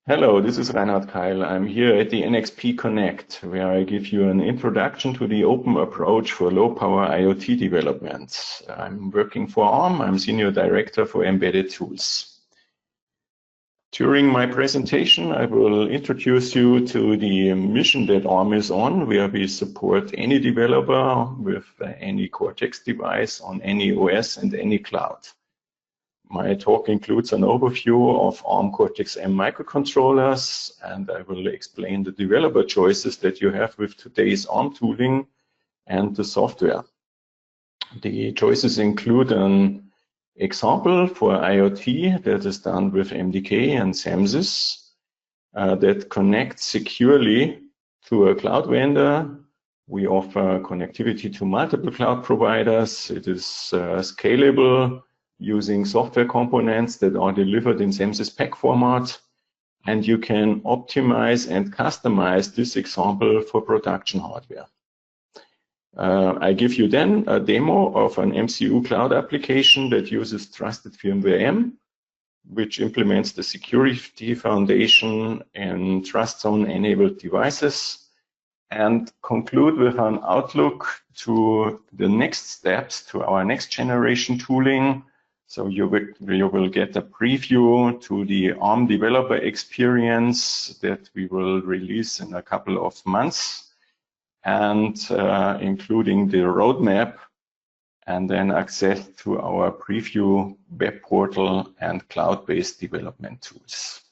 Hello, this is Reinhard Keil. I'm here at the NXP Connect, where I give you an introduction to the open approach for low-power IoT development. I'm working for ARM. I'm Senior Director for Embedded Tools. During my presentation, I will introduce you to the mission that ARM is on, where we support any developer with any Cortex device on any OS and any cloud. My talk includes an overview of ARM Cortex-M microcontrollers, and I will explain the developer choices that you have with today's ARM tooling and the software. The choices include an example for IoT that is done with MDK and SAMSys that connects securely to a cloud vendor. We offer connectivity to multiple cloud providers. It is scalable, using software components that are delivered in SAMSys pack format, and you can optimize and customize this example for production hardware. I give you then a demo of an MCU cloud application that uses Trusted Firmware M, which implements the security foundation and trust zone enabled devices, and conclude with an outlook to the next steps to our next generation tooling. So you will get a preview to the ARM developer experience that we will release in a couple of months, and including the roadmap, and then access to our preview web portal and cloud-based development tools.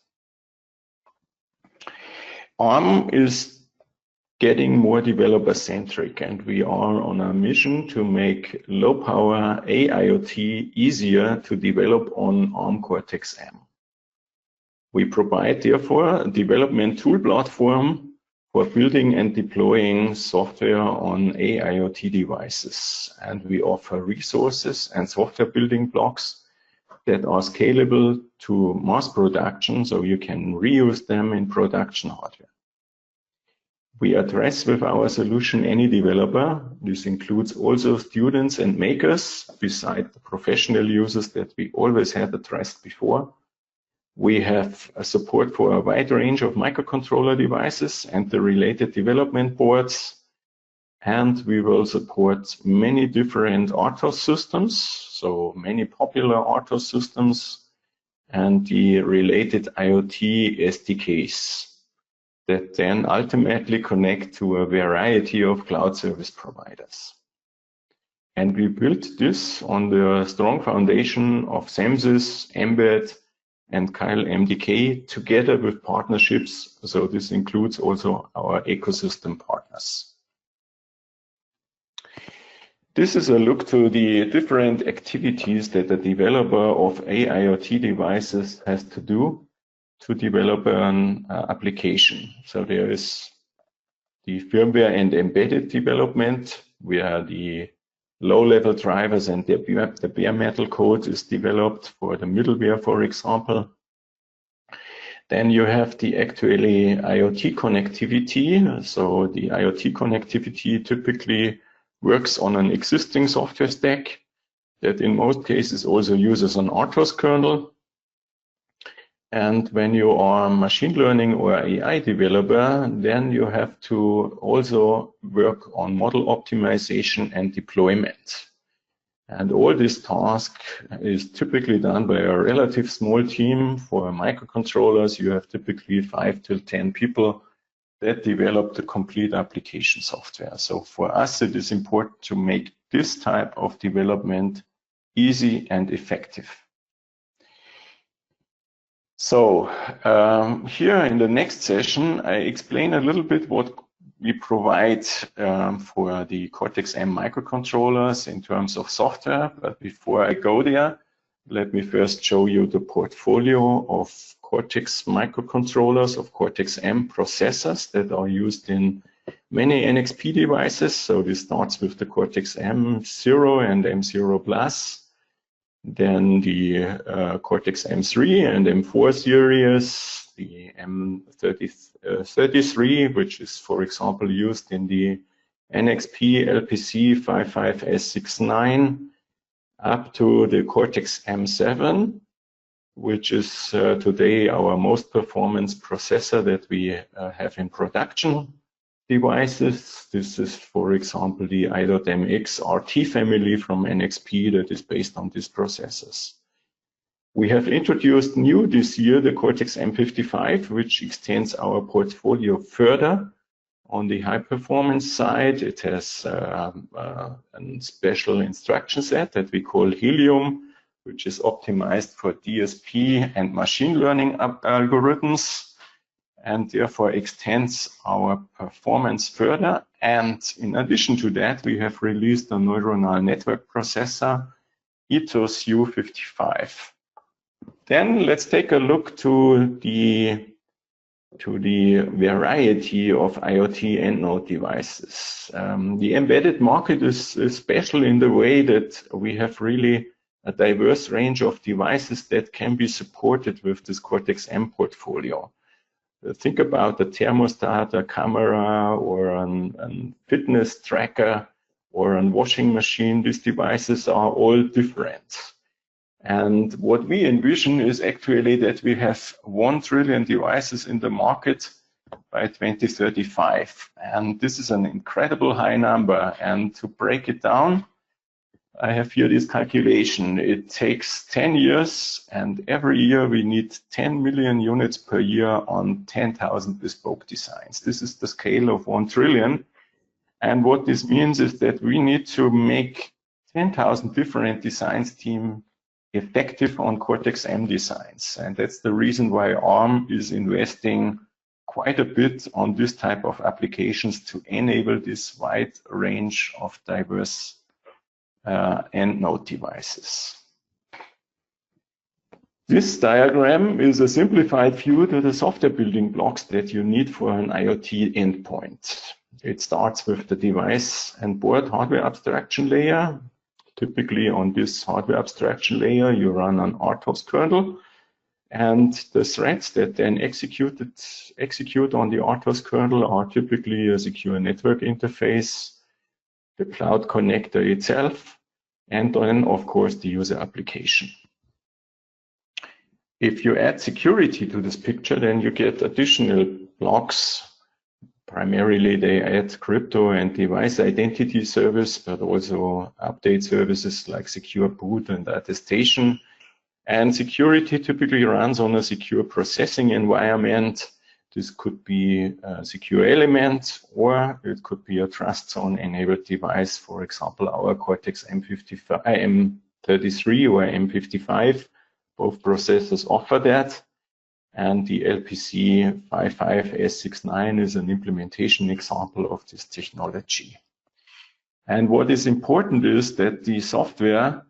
ARM is getting more developer-centric, and we are on a mission to make low-power AIoT easier to develop on ARM Cortex-M. We provide, therefore, a development tool platform for building and deploying software on AIoT devices, and we offer resources and software building blocks that are scalable to mass production, so you can reuse them in production hardware. We address with our solution any developer. This includes also students and makers, beside the professional users that we always had addressed before. We have a support for a wide range of microcontroller devices and the related development boards. And we will support many different RTOS systems, so many popular RTOS systems, and the related IoT SDKs that then ultimately connect to a variety of cloud service providers. And we built this on the strong foundation of SAMSys, Mbed, and Keil MDK together with partnerships. So this includes also our ecosystem partners. This is a look to the different activities that the developer of AIoT devices has to do to develop an application. So there is the firmware and embedded development, where the low-level drivers and the bare metal code is developed for the middleware, for example. Then you have the actually IoT connectivity. So the IoT connectivity typically works on an existing software stack that in most cases also uses an RTOS kernel. And when you are a machine learning or AI developer, then you have to also work on model optimization and deployment. And all this task is typically done by a relative small team. For microcontrollers, you have typically 5 to 10 people that develop the complete application software. So for us, it is important to make this type of development easy and effective. So here in the next session, I explain a little bit what we provide for the Cortex-M microcontrollers in terms of software. But before I go there, let me first show you the portfolio of Cortex microcontrollers, of Cortex-M processors that are used in many NXP devices. So this starts with the Cortex-M0 and M0 Plus. Then the Cortex-M3 and M4 series, the M33, which is, for example, used in the NXP LPC 55S69, up to the Cortex-M7, which is today our most performance processor that we have in production devices. This is, for example, the i.MX RT family from NXP that is based on these processors. We have introduced new this year the Cortex-M55, which extends our portfolio further. On the high performance side, it has a special instruction set that we call Helium, which is optimized for DSP and machine learning algorithms, and therefore extends our performance further. And in addition to that, we have released a neuronal network processor, Ethos U55. Then let's take a look to the variety of IoT end node devices. The embedded market is special in the way that we have really a diverse range of devices that can be supported with this Cortex-M portfolio. Think about a thermostat, a camera, or a fitness tracker, or a washing machine. These devices are all different. And what we envision is actually that we have 1 trillion devices in the market by 2035. And this is an incredible high number. And to break it down, I have here this calculation. It takes 10 years, and every year we need 10 million units per year on 10,000 bespoke designs. This is the scale of 1 trillion. And what this means is that we need to make 10,000 different designs team effective on Cortex-M designs. And that's the reason why ARM is investing quite a bit on this type of applications to enable this wide range of diverse end node devices. This diagram is a simplified view to the software building blocks that you need for an IoT endpoint. It starts with the device and board hardware abstraction layer. Typically on this hardware abstraction layer, you run an RTOS kernel, and the threads that then execute on the RTOS kernel are typically a secure network interface, the cloud connector itself, and then, of course, the user application. If you add security to this picture, then you get additional blocks. Primarily, they add crypto and device identity service, but also update services like secure boot and attestation. And security typically runs on a secure processing environment. This could be a secure element, or it could be a trust zone enabled device. For example, our Cortex M33 or M55, both processors offer that. And the LPC 55S69 is an implementation example of this technology. And what is important is that the software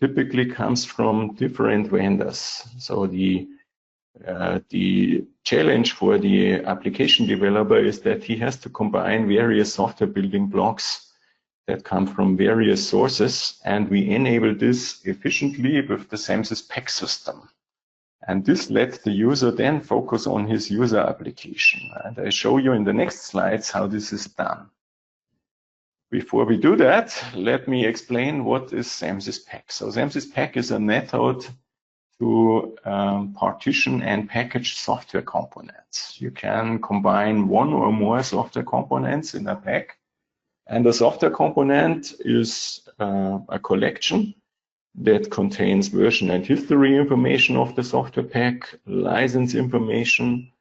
typically comes from different vendors. So the challenge for the application developer is that he has to combine various software building blocks that come from various sources, and we enable this efficiently with the SAMSys PAC system. And this lets the user then focus on his user application. And I show you in the next slides how this is done. Before we do that, let me explain what is SAMSys PAC. So SAMSys PAC is a method to partition and package software components. You can combine one or more software components in a pack. And a software component is a collection that contains version and history information of the software pack, license information,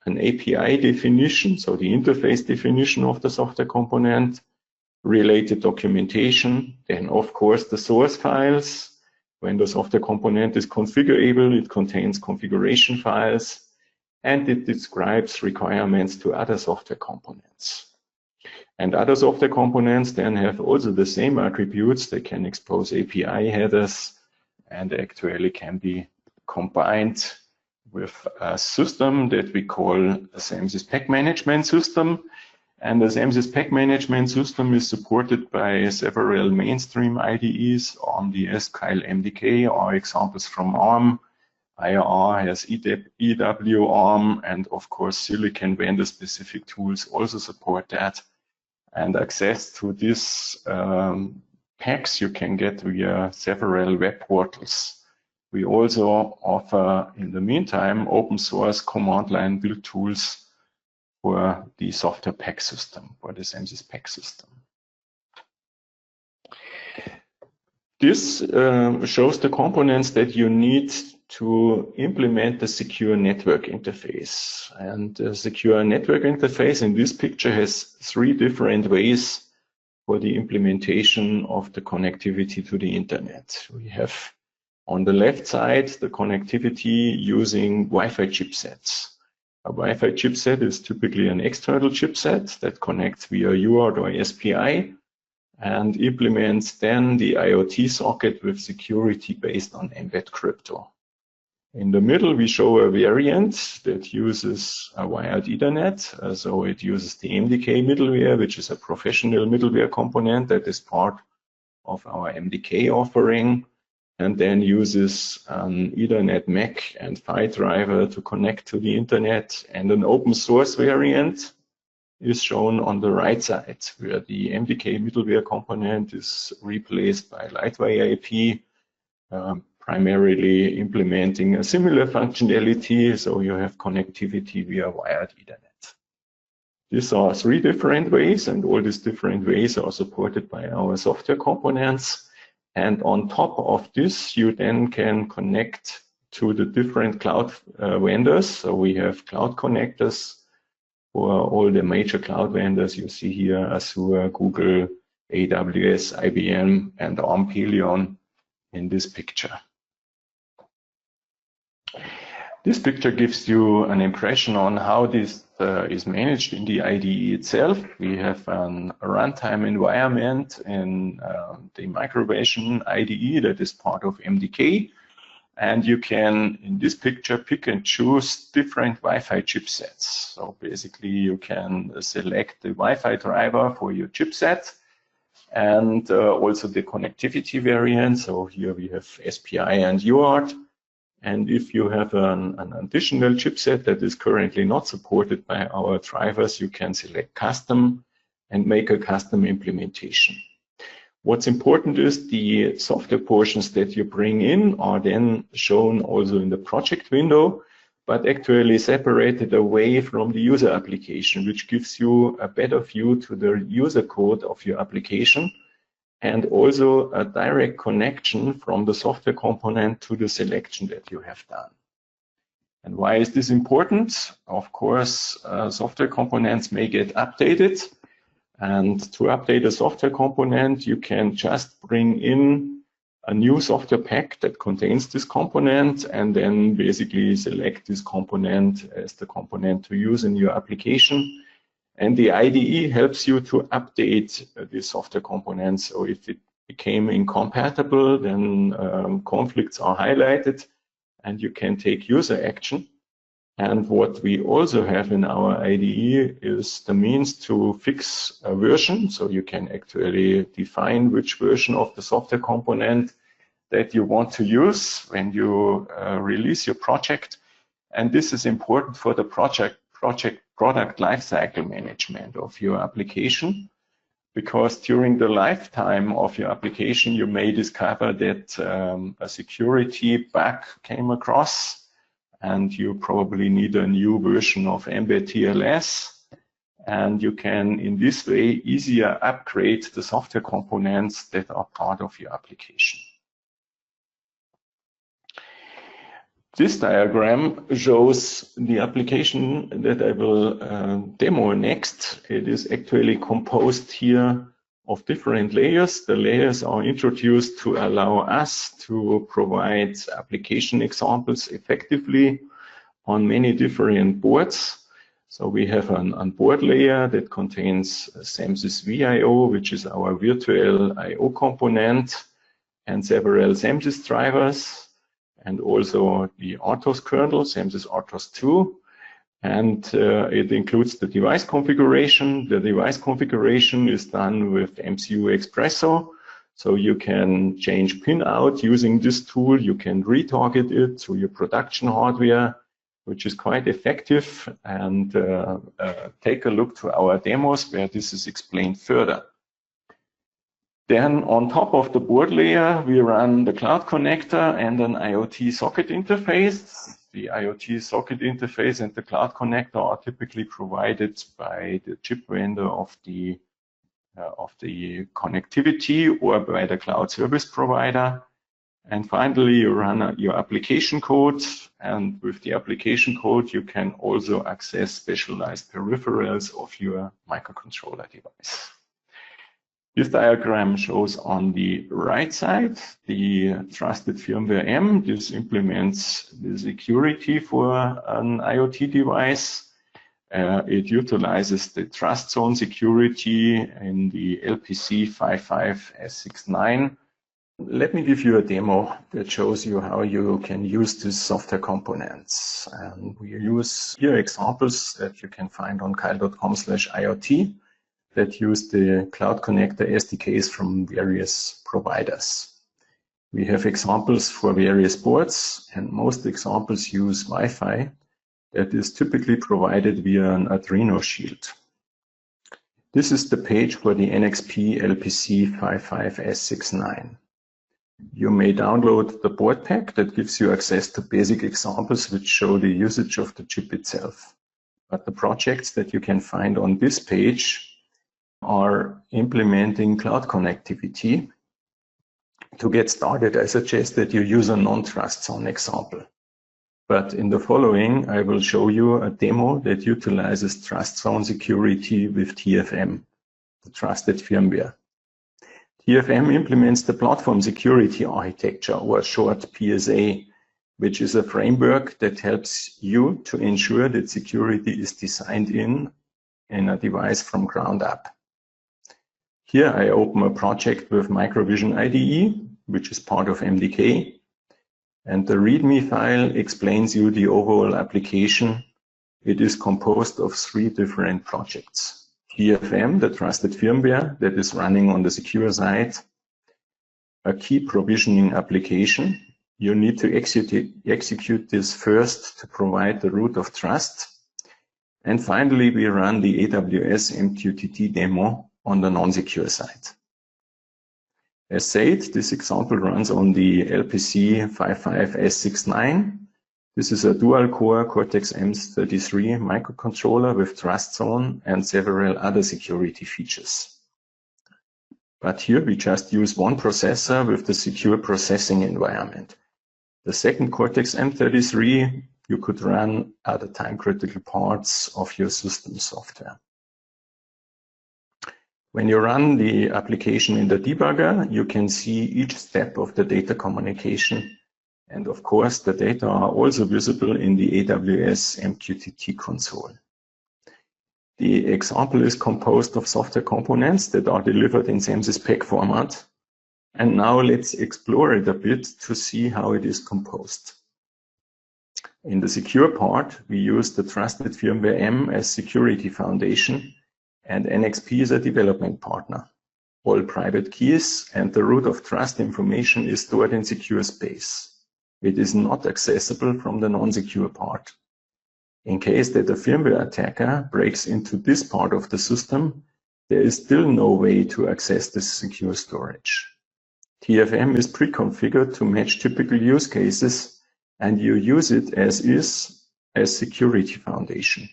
an API definition, so the interface definition of the software component, related documentation, then of course the source files. When the software component is configurable, it contains configuration files, and it describes requirements to other software components. And other software components then have also the same attributes. They can expose API headers and actually can be combined with a system that we call a SAMSys PAC management system. And the SAMSys PAC management system is supported by several mainstream IDEs on the SKyle MDK, or examples from ARM. IR has EW ARM, and of course Silicon vendor-specific tools also support that. And access to these packs you can get via several web portals. We also offer, in the meantime, open source command line build tools for the software pack system, for the SEMSYS pack system. This shows the components that you need to implement the secure network interface. And the secure network interface in this picture has 3 different ways for the implementation of the connectivity to the internet. We have on the left side the connectivity using Wi-Fi chipsets. A Wi-Fi chipset is typically an external chipset that connects via UART or SPI and implements then the IoT socket with security based on embed crypto. In the middle, we show a variant that uses a wired Ethernet. So it uses the MDK middleware, which is a professional middleware component that is part of our MDK offering, and then uses an Ethernet MAC and PHY driver to connect to the internet. And an open source variant is shown on the right side, where the MDK middleware component is replaced by Lightwire IP, primarily implementing a similar functionality, so you have connectivity via wired Ethernet. These are 3 different ways, and all these different ways are supported by our software components. And on top of this, you then can connect to the different cloud vendors. So we have cloud connectors for all the major cloud vendors you see here: Azure, Google, AWS, IBM, and ARM Pelion in this picture. This picture gives you an impression on how this is managed in the IDE itself. We have a runtime environment in the Microvision IDE that is part of MDK. And you can, in this picture, pick and choose different Wi-Fi chipsets. So basically, you can select the Wi-Fi driver for your chipset and also the connectivity variant. So here we have SPI and UART. And if you have an additional chipset that is currently not supported by our drivers, you can select custom and make a custom implementation. What's important is the software portions that you bring in are then shown also in the project window, but actually separated away from the user application, which gives you a better view to the user code of your application, and also a direct connection from the software component to the selection that you have done. And why is this important? Of course, software components may get updated. And to update a software component, you can just bring in a new software pack that contains this component and then basically select this component as the component to use in your application. And the IDE helps you to update the software components. So if it became incompatible, then conflicts are highlighted and you can take user action. And what we also have in our IDE is the means to fix a version. So you can actually define which version of the software component that you want to use when you release your project. And this is important for the product lifecycle management of your application, because during the lifetime of your application, you may discover that a security bug came across and you probably need a new version of Mbed TLS. And you can, in this way, easier upgrade the software components that are part of your application. This diagram shows the application that I will demo next. It is actually composed here of different layers. The layers are introduced to allow us to provide application examples effectively on many different boards. So we have an board layer that contains SEMSYS VIO, which is our virtual I/O component, and several SEMSYS drivers, and also the RTOS kernel, SEMSYS RTOS 2. And it includes the device configuration. The device configuration is done with MCU Expresso. So you can change pin out using this tool. You can retarget it to your production hardware, which is quite effective. And take a look to our demos where this is explained further. Then on top of the board layer, we run the cloud connector and an IoT socket interface. The IoT socket interface and the cloud connector are typically provided by the chip vendor of the connectivity or by the cloud service provider. And finally, you run your application code, and with the application code, you can also access specialized peripherals of your microcontroller device. This diagram shows on the right side the trusted firmware M. This implements the security for an IoT device. It utilizes the trust zone security in the LPC 55S69. Let me give you a demo that shows you how you can use these software components. And we use here examples that you can find on kyle.com/IoT that use the Cloud Connector SDKs from various providers. We have examples for various boards, and most examples use Wi-Fi that is typically provided via an Arduino shield. This is the page for the NXP LPC 55S69. You may download the board pack that gives you access to basic examples which show the usage of the chip itself. But the projects that you can find on this page are implementing cloud connectivity. To get started, I suggest that you use a non-trust zone example. But in the following, I will show you a demo that utilizes trust zone security with TFM, the trusted firmware. TFM implements the platform security architecture, or short PSA, which is a framework that helps you to ensure that security is designed in a device from ground up. Here I open a project with Microvision IDE, which is part of MDK, and the README file explains you the overall application. It is composed of 3 different projects. TFM, the trusted firmware that is running on the secure side, a key provisioning application. You need to execute this first to provide the root of trust. And finally, we run the AWS MQTT demo on the non-secure side. As said, this example runs on the LPC 55S69. This is a dual-core Cortex-M33 microcontroller with trust zone and several other security features. But here we just use one processor with the secure processing environment. The second Cortex-M33 you could run other time-critical parts of your system software. When you run the application in the debugger, you can see each step of the data communication. And of course, the data are also visible in the AWS MQTT console. The example is composed of software components that are delivered in SAMSys format. And now let's explore it a bit to see how it is composed. In the secure part, we use the trusted firmware M as security foundation, and NXP is a development partner. All private keys and the root of trust information is stored in secure space. It is not accessible from the non-secure part. In case that a firmware attacker breaks into this part of the system, there is still no way to access this secure storage. TFM is pre-configured to match typical use cases, and you use it as is as security foundation.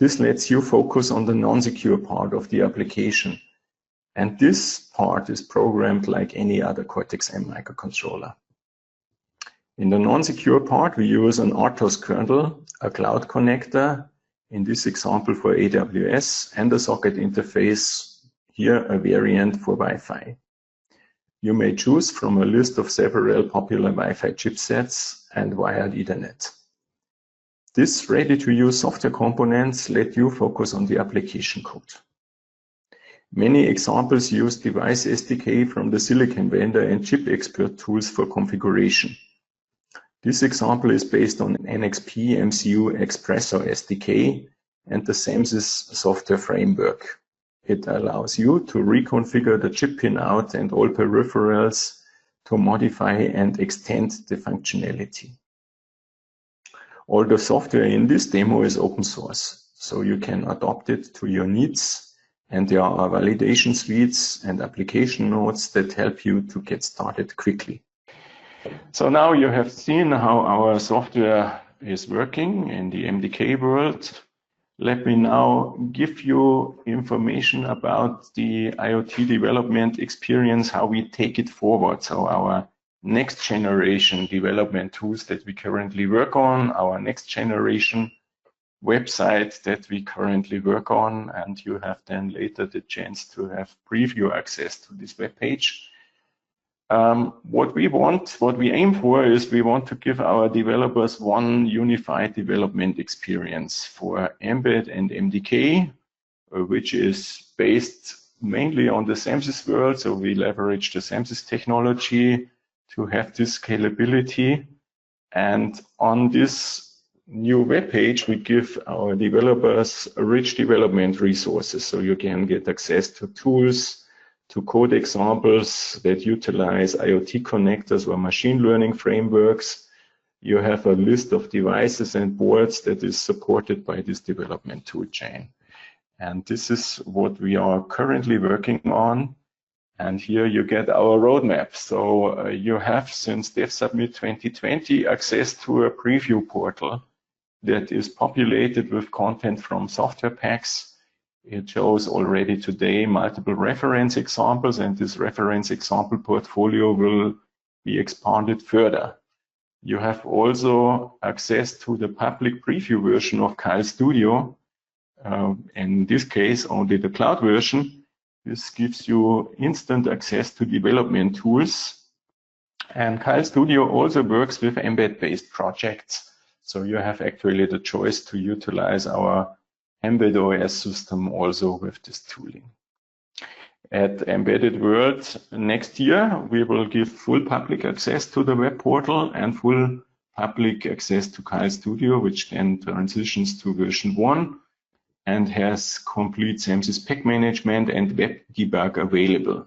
This lets you focus on the non-secure part of the application, and this part is programmed like any other Cortex-M microcontroller. In the non-secure part, we use an RTOS kernel, a cloud connector, in this example for AWS, and a socket interface, here a variant for Wi-Fi. You may choose from a list of several popular Wi-Fi chipsets and wired Ethernet. These ready-to-use software components let you focus on the application code. Many examples use device SDK from the silicon vendor and chip expert tools for configuration. This example is based on NXP MCU Expressor SDK and the SAMSys software framework. It allows you to reconfigure the chip pinout and all peripherals to modify and extend the functionality. All the software in this demo is open source, so you can adopt it to your needs And there are validation suites and application notes that help you to get started quickly. So now you have seen how our software is working in the MDK world. Let me now give you information about the IoT development experience, how we take it forward. So our next generation development tools that we currently work on, our next generation website that we currently work on, and you have then later the chance to have preview access to this web page. What we aim for is we want to give our developers one unified development experience for Mbed and MDK, which is based mainly on the SAMSys world. So we leverage the SAMSys technology to have this scalability. And on this new web page, we give our developers rich development resources. So you can get access to tools, to code examples that utilize IoT connectors or machine learning frameworks. You have a list of devices and boards that is supported by this development tool chain. And this is what we are currently working on. And here you get our roadmap. So you have, since DevSubmit 2020, access to a preview portal that is populated with content from software packs. It shows already today multiple reference examples, and this reference example portfolio will be expanded further. You have also access to the public preview version of Keil Studio. In this case, only the cloud version. This gives you instant access to development tools. And Keil Studio also works with Mbed-based projects. So you have actually the choice to utilize our Mbed OS system also with this tooling. At Embedded World next year, we will give full public access to the web portal and full public access to Keil Studio, which then transitions to version 1 and has complete SAMSYS pack management and web debug available.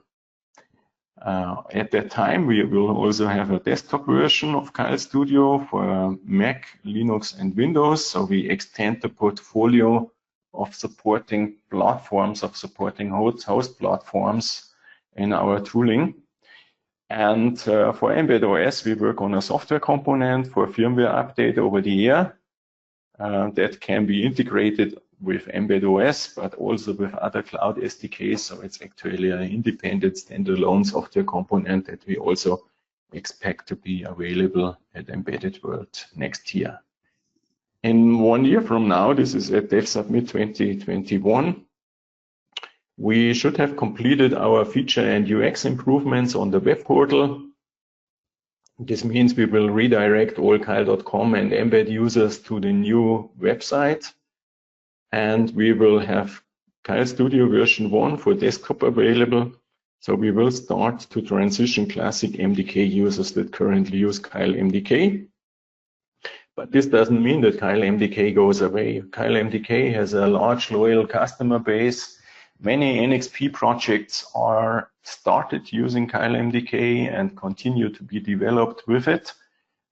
At that time, we will also have a desktop version of Keil Studio for Mac, Linux, and Windows. So we extend the portfolio of supporting platforms, of supporting host platforms in our tooling. And for Mbed OS, we work on a software component for firmware update over the air that can be integrated with Mbed OS, but also with other cloud SDKs. So it's actually an independent standalone software component that we also expect to be available at Embedded World next year. In 1 year from now, this is at DevSubmit 2021, we should have completed our feature and UX improvements on the web portal. This means we will redirect all Keil.com and Mbed users to the new website. And we will have Keil Studio version 1 for desktop available. So we will start to transition classic MDK users that currently use Keil MDK. But this doesn't mean that Keil MDK goes away. Keil MDK has a large loyal customer base. Many NXP projects are started using Keil MDK and continue to be developed with it.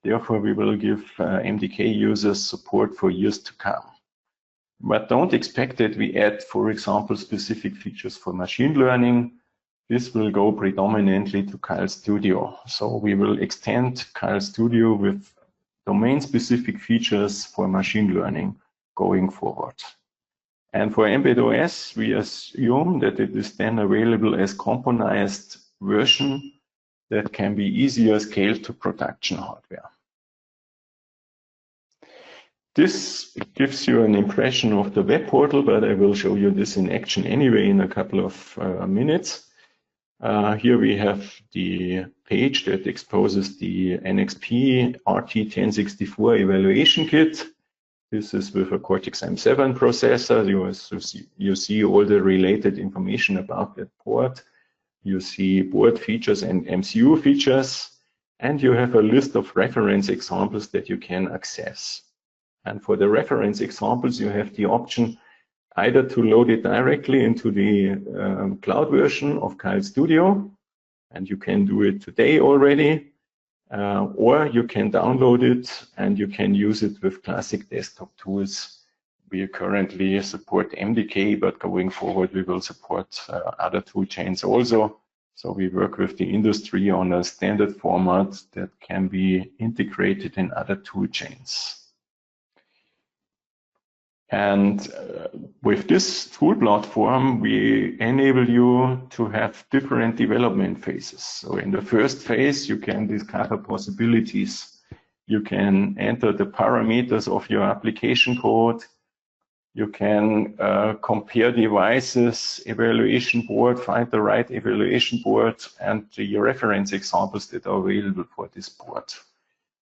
Therefore, we will give MDK users support for years to come. But don't expect that we add, for example, specific features for machine learning. This will go predominantly to Keil Studio. So we will extend Keil Studio with domain-specific features for machine learning going forward. And for Mbed OS, we assume that it is then available as componized version that can be easier scaled to production hardware. This gives you an impression of the web portal, but I will show you this in action anyway in a couple of minutes. Here we have the page that exposes the NXP RT1064 evaluation kit. This is with a Cortex M7 processor. You see all the related information about that board. You see board features and MCU features, and you have a list of reference examples that you can access. And for the reference examples, you have the option either to load it directly into the cloud version of Keil Studio, and you can do it today already, or you can download it and you can use it with classic desktop tools We currently support MDK, but going forward, we will support other tool chains also. So we work with the industry on a standard format that can be integrated in other tool chains. And with this tool platform, we enable you to have different development phases. So in the first phase, you can discover possibilities. You can enter the parameters of your application code. You can compare devices, evaluation board, find the right evaluation board, and the reference examples that are available for this board.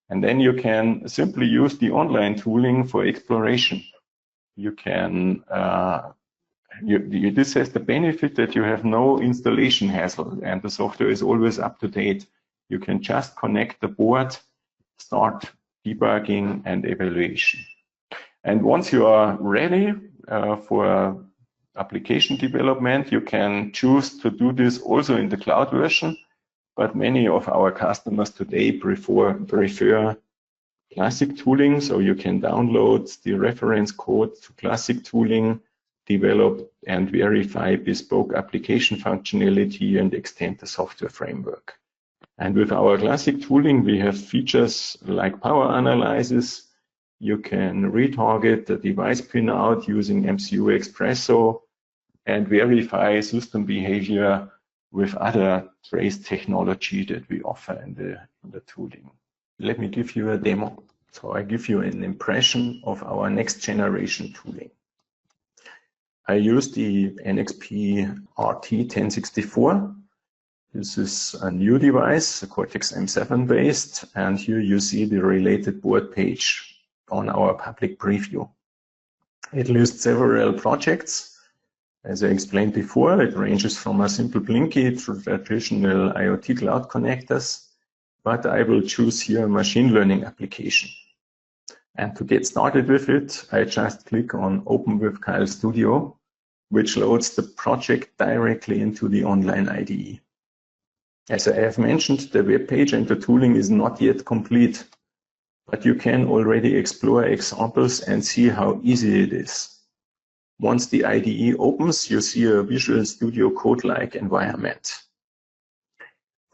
And then you can simply use the online tooling for exploration. You can, this has the benefit that you have no installation hassle and the software is always up to date. You can just connect the board, start debugging and evaluation. And once you are ready for application development, you can choose to do this also in the cloud version, but many of our customers today prefer classic tooling, so you can download the reference code to classic tooling, develop and verify bespoke application functionality and extend the software framework. And with our classic tooling, we have features like power analysis. You can retarget the device pinout using MCU Expresso and verify system behavior with other trace technology that we offer in the tooling. Let me give you a demo. So I give you an impression of our next generation tooling. I use the NXP RT1064. This is a new device, a Cortex M7 based, and here you see the related board page on our public preview. It lists several projects. As I explained before, it ranges from a simple Blinky to traditional IoT cloud connectors, but I will choose here a machine learning application. And to get started with it, I just click on Open with Keil Studio, which loads the project directly into the online IDE. As I have mentioned, the web page and the tooling is not yet complete, but you can already explore examples and see how easy it is. Once the IDE opens, you see a Visual Studio Code-like environment.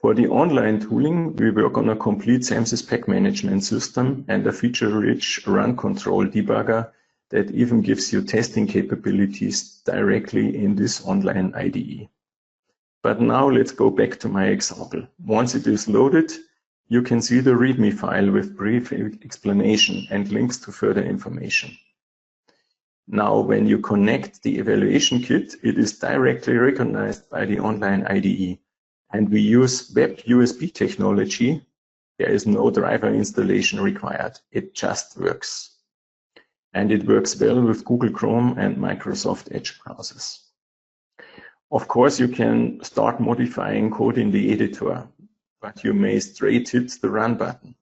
For the online tooling, we work on a complete SAMSys pack management system and a feature-rich run control debugger that even gives you testing capabilities directly in this online IDE. But now let's go back to my example. Once it is loaded, you can see the README file with brief explanation and links to further information. Now, when you connect the evaluation kit, it is directly recognized by the online IDE. And we use web USB technology. There is no driver installation required. It just works. And it works well with Google Chrome and Microsoft Edge browsers. Of course, you can start modifying code in the editor, but you may straight hit the Run button.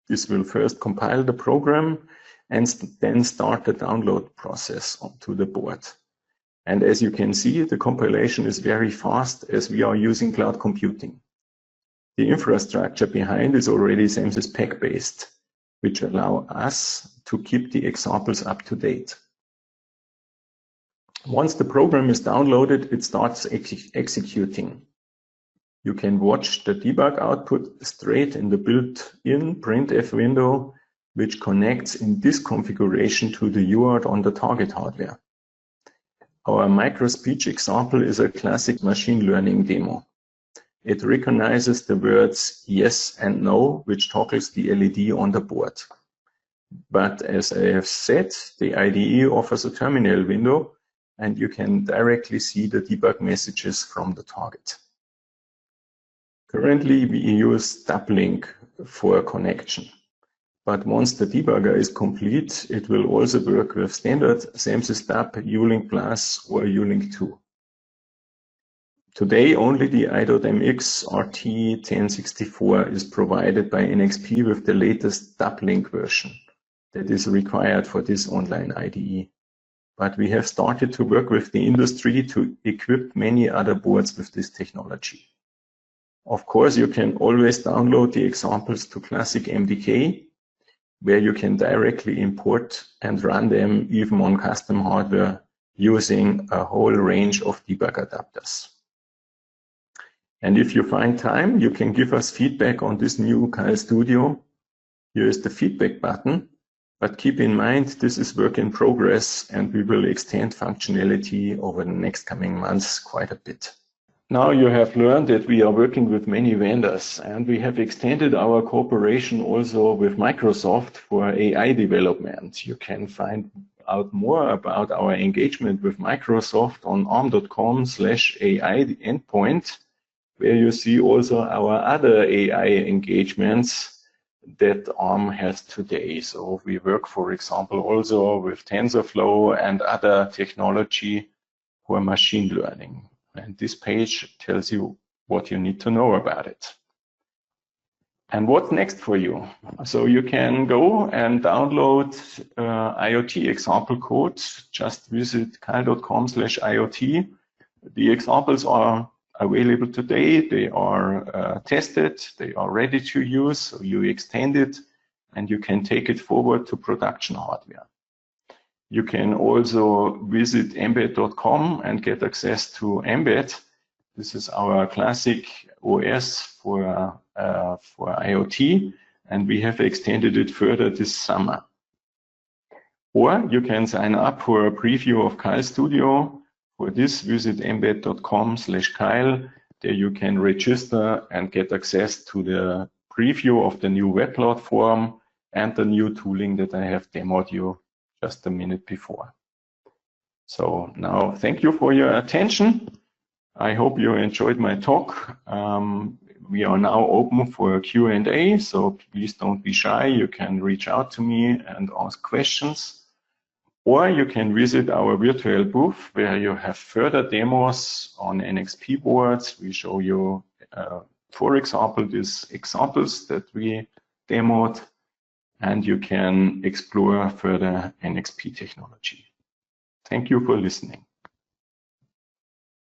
This will first compile the program and then start the download process onto the board. And as you can see, the compilation is very fast as we are using cloud computing. The infrastructure behind is already SAMSys pack based, which allow us to keep the examples up to date. Once the program is downloaded, it starts executing. You can watch the debug output straight in the built-in printf window, which connects in this configuration to the UART on the target hardware. Our micro-speech example is a classic machine learning demo. It recognizes the words yes and no, which toggles the LED on the board. But as I have said, the IDE offers a terminal window, and you can directly see the debug messages from the target. Currently, we use Dublink for connection. But once the debugger is complete, it will also work with standard SAMSys DAP, ULink Plus or ULink 2. Today, only the i.MX RT1064 is provided by NXP with the latest Dublink version that is required for this online IDE. But we have started to work with the industry to equip many other boards with this technology. Of course, you can always download the examples to Classic MDK. where you can directly import and run them even on custom hardware using a whole range of debug adapters. And if you find time, you can give us feedback on this new Keil Studio. Here is the feedback button, but keep in mind this is work in progress and we will extend functionality over the next coming months quite a bit. Now you have learned that we are working with many vendors and we have extended our cooperation also with Microsoft for AI development. You can find out more about our engagement with Microsoft on arm.com/AI endpoint, where you see also our other AI engagements that ARM has today. So we work, for example, also with TensorFlow and other technology for machine learning. And this page tells you what you need to know about it. And what's next for you? So you can go and download IoT example code. Just visit keil.com/IoT. The examples are available today. They are tested. They are ready to use. So you extend it and you can take it forward to production hardware. You can also visit embed.com and get access to Embed. This is our classic OS for IoT, and we have extended it further this summer. Or you can sign up for a preview of Keil Studio. For this, visit embed.com/Keil. There you can register and get access to the preview of the new web platform and the new tooling that I have demoed you just a minute before. So now, thank you for your attention. I hope you enjoyed my talk. We are now open for a Q&A, so please don't be shy. You can reach out to me and ask questions. Or you can visit our virtual booth where you have further demos on NXP boards. We show you, for example, these examples that we demoed, and you can explore further NXP technology. Thank you for listening.